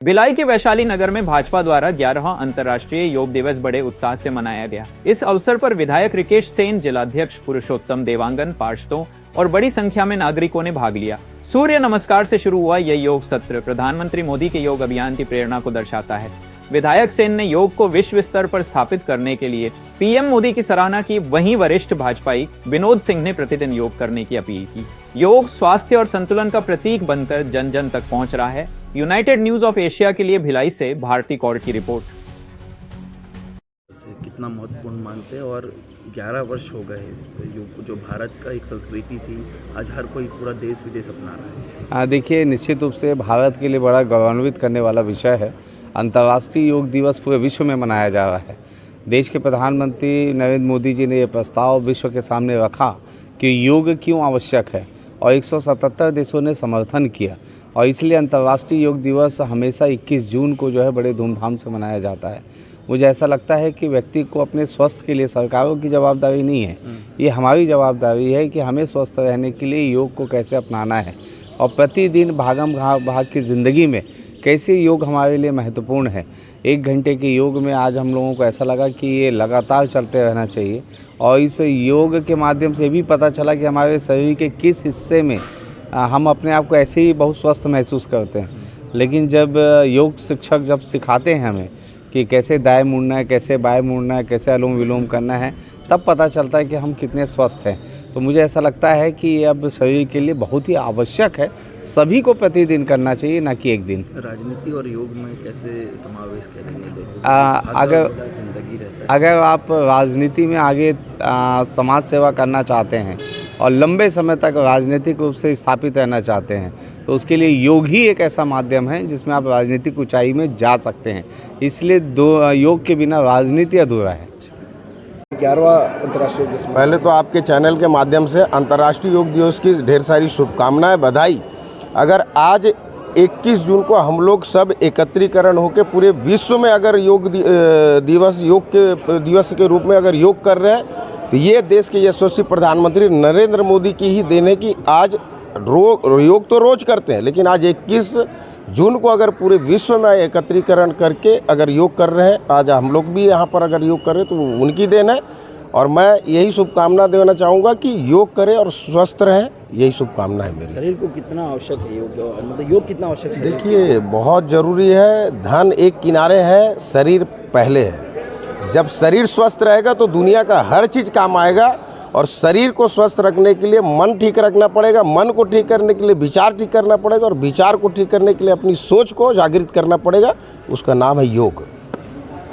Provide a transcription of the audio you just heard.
भिलाई के वैशाली नगर में भाजपा द्वारा 11वां अंतर्राष्ट्रीय योग दिवस बड़े उत्साह से मनाया गया। इस अवसर पर विधायक रिकेश सेन, जिलाध्यक्ष पुरुषोत्तम देवांगन, पार्षदों और बड़ी संख्या में नागरिकों ने भाग लिया। सूर्य नमस्कार से शुरू हुआ यह योग सत्र प्रधानमंत्री मोदी के योग अभियान की प्रेरणा को दर्शाता है। विधायक सेन ने योग को विश्व स्तर पर स्थापित करने के लिए पीएम मोदी की सराहना की। वहीं वरिष्ठ भाजपाई विनोद सिंह ने प्रतिदिन योग करने की अपील की। योग स्वास्थ्य और संतुलन का प्रतीक बनकर जन जन तक पहुंच रहा है। यूनाइटेड न्यूज ऑफ एशिया के लिए भिलाई से भारती कौर की रिपोर्ट। कितना महत्वपूर्ण मानते हैं और 11 वर्ष हो गए इस योग को, जो भारत का एक संस्कृति थी, आज हर कोई पूरा देश विदेश अपना रहा है। देखिए, निश्चित रूप से भारत के लिए बड़ा गौरवान्वित करने वाला विषय है। अंतर्राष्ट्रीय योग दिवस पूरे विश्व में मनाया जा रहा है। देश के प्रधानमंत्री नरेंद्र मोदी जी ने ये प्रस्ताव विश्व के सामने रखा कि योग क्यों आवश्यक है और 177 देशों ने समर्थन किया और इसलिए अंतर्राष्ट्रीय योग दिवस हमेशा 21 जून को जो है बड़े धूमधाम से मनाया जाता है। मुझे ऐसा लगता है कि व्यक्ति को अपने स्वास्थ्य के लिए सरकारों की जवाबदारी नहीं है, ये हमारी जवाबदारी है कि हमें स्वस्थ रहने के लिए योग को कैसे अपनाना है और प्रतिदिन भागम भाग की ज़िंदगी में कैसे योग हमारे लिए महत्वपूर्ण है। 1 घंटे के योग में आज हम लोगों को ऐसा लगा कि ये लगातार चलते रहना चाहिए और इस योग के माध्यम से भी पता चला कि हमारे शरीर के किस हिस्से में हम अपने आप को ऐसे ही बहुत स्वस्थ महसूस करते हैं। लेकिन जब योग शिक्षक जब सिखाते हैं हमें कि कैसे दाएं मुड़ना है, कैसे बाएं मुड़ना है, कैसे अनुलोम विलोम करना है, तब पता चलता है कि हम कितने स्वस्थ हैं। तो मुझे ऐसा लगता है कि ये अब शरीर के लिए बहुत ही आवश्यक है, सभी को प्रतिदिन करना चाहिए, ना कि एक दिन। राजनीति और योग में कैसे समावेश करेंगे? अगर आप राजनीति में आगे समाज सेवा करना चाहते हैं और लंबे समय तक राजनीतिक रूप से स्थापित रहना चाहते हैं तो उसके लिए योग ही एक ऐसा माध्यम है जिसमें आप राजनीतिक ऊंचाई में जा सकते हैं। इसलिए योग के बिना राजनीति अधूरा है। 11वां अंतर्राष्ट्रीय योग दिवस। पहले तो आपके चैनल के माध्यम से अंतर्राष्ट्रीय योग दिवस की ढेर सारी शुभकामनाएं, बधाई। अगर आज 21 जून को हम लोग सब एकत्रीकरण होकर पूरे विश्व में अगर योग के दिवस के रूप में अगर योग कर रहे हैं तो ये देश के यशस्वी प्रधानमंत्री नरेंद्र मोदी की ही देन है कि आज योग तो रोज करते हैं, लेकिन आज 21 जून को अगर पूरे विश्व में एकत्रीकरण करके अगर योग कर रहे हैं, आज हम लोग भी यहाँ पर अगर योग कर रहे हैं तो उनकी देन है। और मैं यही शुभकामना देना चाहूँगा कि योग करें और स्वस्थ रहें, यही शुभकामना है मेरी। शरीर को कितना आवश्यक है योग, मतलब योग कितना आवश्यक है? देखिए, बहुत ज़रूरी है। धन एक किनारे है, शरीर पहले है। जब शरीर स्वस्थ रहेगा तो दुनिया का हर चीज़ काम आएगा। और शरीर को स्वस्थ रखने के लिए मन ठीक रखना पड़ेगा, मन को ठीक करने के लिए विचार ठीक करना पड़ेगा और विचार को ठीक करने के लिए अपनी सोच को जागृत करना पड़ेगा। उसका नाम है योग।